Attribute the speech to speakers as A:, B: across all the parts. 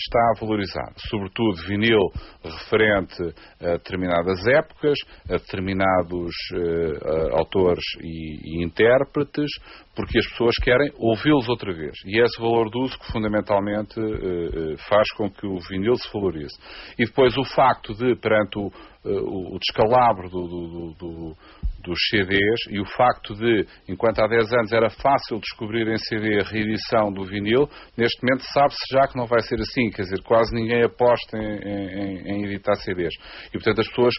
A: está a valorizar. Sobretudo vinil referente a determinadas épocas, a determinados autores e intérpretes, porque as pessoas querem ouvi-los outra vez. E é esse valor de uso que fundamentalmente faz com que o vinil se valorize. E depois o facto de, perante o descalabro dos CDs e o facto de, enquanto há 10 anos era fácil descobrir em CD a reedição do vinil, neste momento sabe-se já que não vai ser assim, quer dizer, quase ninguém aposta em editar CDs. E, portanto, as pessoas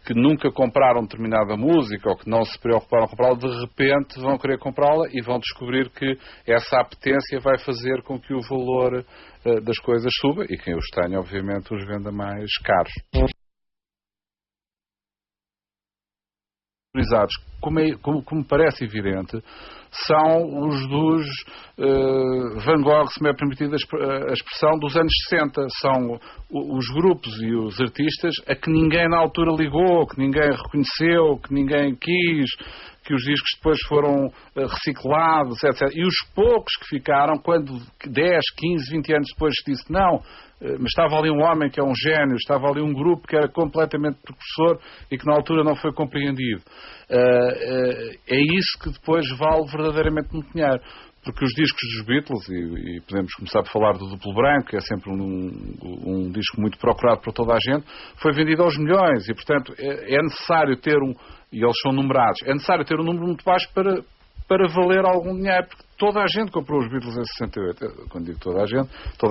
A: que nunca compraram determinada música ou que não se preocuparam em comprá-la, de repente vão querer comprá-la e vão descobrir que essa apetência vai fazer com que o valor das coisas suba e quem os tenha, obviamente, os venda mais caros. Como parece evidente, são os dos Van Gogh, se me é permitida a expressão, dos anos 60. São os grupos e os artistas a que ninguém na altura ligou, que ninguém reconheceu, que ninguém quis, que os discos depois foram reciclados, etc. E os poucos que ficaram, quando 10, 15, 20 anos depois se disse não, mas estava ali um homem que é um gênio, estava ali um grupo que era completamente precursor e que na altura não foi compreendido. É isso que depois vale verdadeiramente muito dinheiro. Porque os discos dos Beatles, e podemos começar por falar do Duplo Branco, que é sempre um disco muito procurado por toda a gente, foi vendido aos milhões e, portanto, é necessário ter e eles são numerados, é necessário ter um número muito baixo para valer algum dinheiro, porque toda a gente comprou os Beatles em 68. Quando digo toda a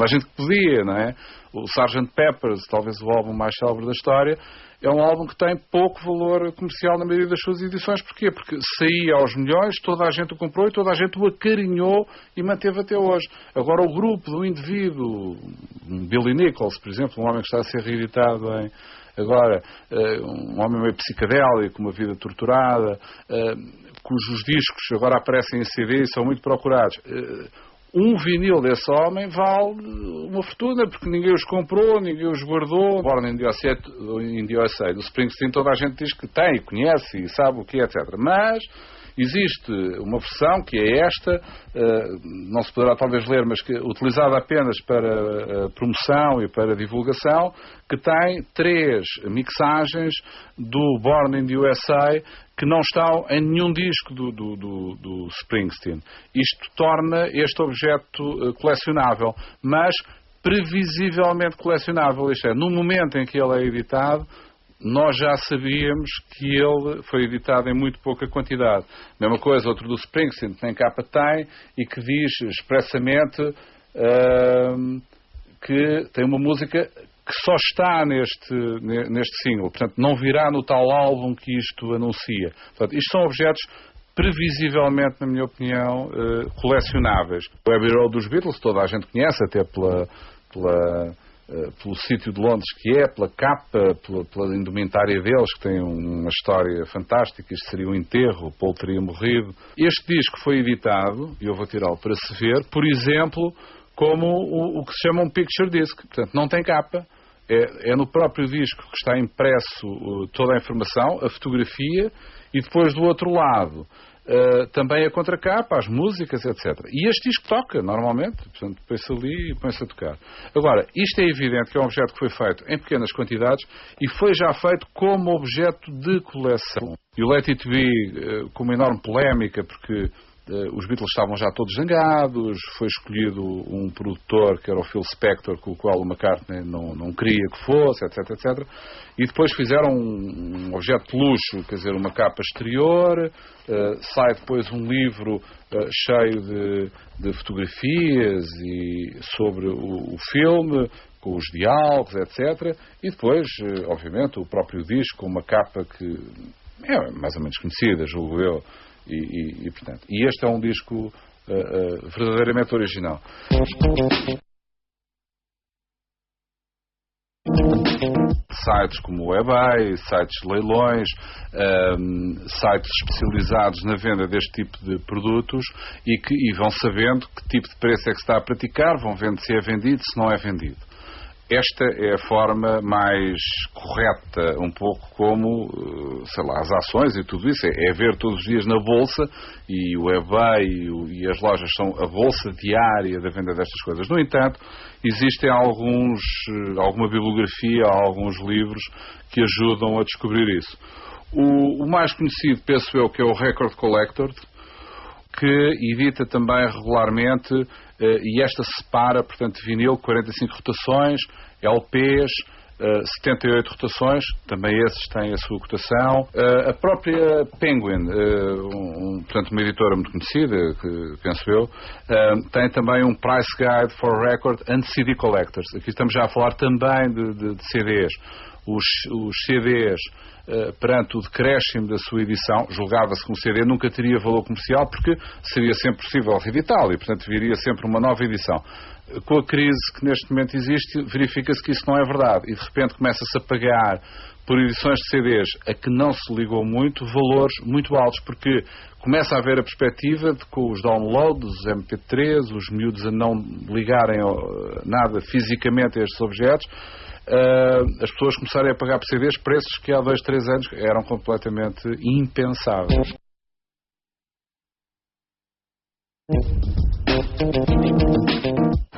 A: gente que podia, não é? O Sgt. Pepper's, talvez o álbum mais célebre da história, é um álbum que tem pouco valor comercial na maioria das suas edições. Porquê? Porque saía aos milhões, toda a gente o comprou e toda a gente o acarinhou e manteve até hoje. Agora o grupo do indivíduo, um Billy Nichols, por exemplo, um homem que está a ser reeditado agora, um homem meio psicadélico, uma vida torturada, cujos discos agora aparecem em CD e são muito procurados. Um vinil desse homem vale uma fortuna, porque ninguém os comprou, ninguém os guardou. Born in the USA, do Springsteen, toda a gente diz que tem, conhece e sabe o que é, etc. Mas existe uma versão que é esta, não se poderá talvez ler, mas que utilizada apenas para promoção e para divulgação, que tem 3 mixagens do Born in the USA que não estão em nenhum disco do Springsteen. Isto torna este objeto colecionável, mas previsivelmente colecionável. Isto é, no momento em que ele é editado, nós já sabíamos que ele foi editado em muito pouca quantidade. Mesma coisa, outro do Springsteen, que nem capa tem, e que diz expressamente que tem uma música que só está neste single. Portanto, não virá no tal álbum que isto anuncia. Portanto, isto são objetos previsivelmente, na minha opinião, colecionáveis. O Abbey Road dos Beatles, toda a gente conhece, até pelo sítio de Londres que é, pela capa, pela indumentária deles, que tem uma história fantástica. Isto seria um enterro, o Paul teria morrido. Este disco foi editado, e eu vou tirá-lo para se ver, por exemplo, como o que se chama um picture disc. Portanto, não tem capa. É no próprio disco que está impresso toda a informação, a fotografia, e depois do outro lado também a contracapa, as músicas, etc. E este disco toca, normalmente, portanto, põe-se ali e põe-se a tocar. Agora, isto é evidente que é um objeto que foi feito em pequenas quantidades e foi já feito como objeto de coleção. E o Let It Be, com uma enorme polémica, porque os Beatles estavam já todos zangados, foi escolhido um produtor que era o Phil Spector, com o qual o McCartney não queria que fosse, etc, etc. E depois fizeram um objeto de luxo, quer dizer, uma capa exterior, sai depois um livro cheio de fotografias e sobre o filme, com os diálogos, etc. E depois, obviamente, o próprio disco, com uma capa que é mais ou menos conhecida, julgo eu. Portanto, e este é um disco verdadeiramente original. Sites como o eBay, sites de leilões, sites especializados na venda deste tipo de produtos e vão sabendo que tipo de preço é que se está a praticar, vão vendo se é vendido, se não é vendido. esta é a forma mais correta, um pouco como, sei lá, as ações e tudo isso. É ver todos os dias na bolsa, e o eBay e as lojas são a bolsa diária da venda destas coisas. No entanto, existem alguma bibliografia, alguns livros que ajudam a descobrir isso. O mais conhecido, penso eu, que é o Record Collector, que edita também regularmente, e esta separa, portanto, vinil, 45 rotações, LPs, 78 rotações, também esses têm a sua cotação. A própria Penguin, portanto, uma editora muito conhecida, que penso eu, tem também um Price Guide for Record and CD Collectors. Aqui estamos já a falar também de CDs. Os CDs, perante o decréscimo da sua edição, julgava-se que um CD nunca teria valor comercial porque seria sempre possível reeditá-lo e, portanto, viria sempre uma nova edição. Com a crise que neste momento existe, verifica-se que isso não é verdade e, de repente, começa-se a pagar por edições de CDs a que não se ligou muito, valores muito altos, porque começa a haver a perspectiva de, com os downloads, os MP3, os miúdos a não ligarem nada fisicamente a estes objetos, as pessoas começarem a pagar por CDs preços que há 2, 3 anos eram completamente impensáveis.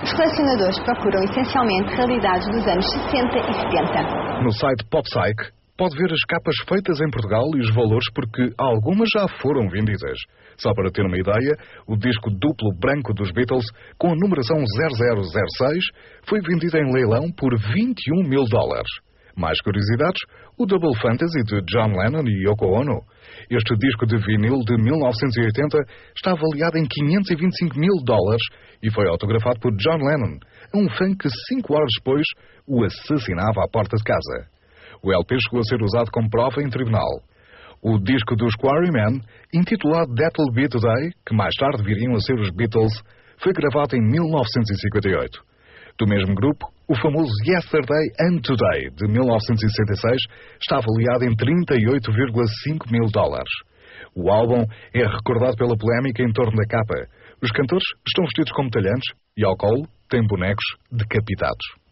B: Os colecionadores procuram essencialmente realidades dos anos 60 e 70.
C: No site PopPsych pode ver as capas feitas em Portugal e os valores, porque algumas já foram vendidas. Só para ter uma ideia, o disco duplo branco dos Beatles, com a numeração 0006, foi vendido em leilão por $21 mil. Mais curiosidades, o Double Fantasy de John Lennon e Yoko Ono. Este disco de vinil de 1980 está avaliado em $525 mil e foi autografado por John Lennon, a um fã que 5 horas depois o assassinava à porta de casa. O LP chegou a ser usado como prova em tribunal. O disco dos Quarrymen, intitulado That'll Be Today, que mais tarde viriam a ser os Beatles, foi gravado em 1958. Do mesmo grupo, o famoso Yesterday and Today, de 1966, está avaliado em $38,5 mil. O álbum é recordado pela polémica em torno da capa. Os cantores estão vestidos como talhantes e, ao colo, têm bonecos decapitados.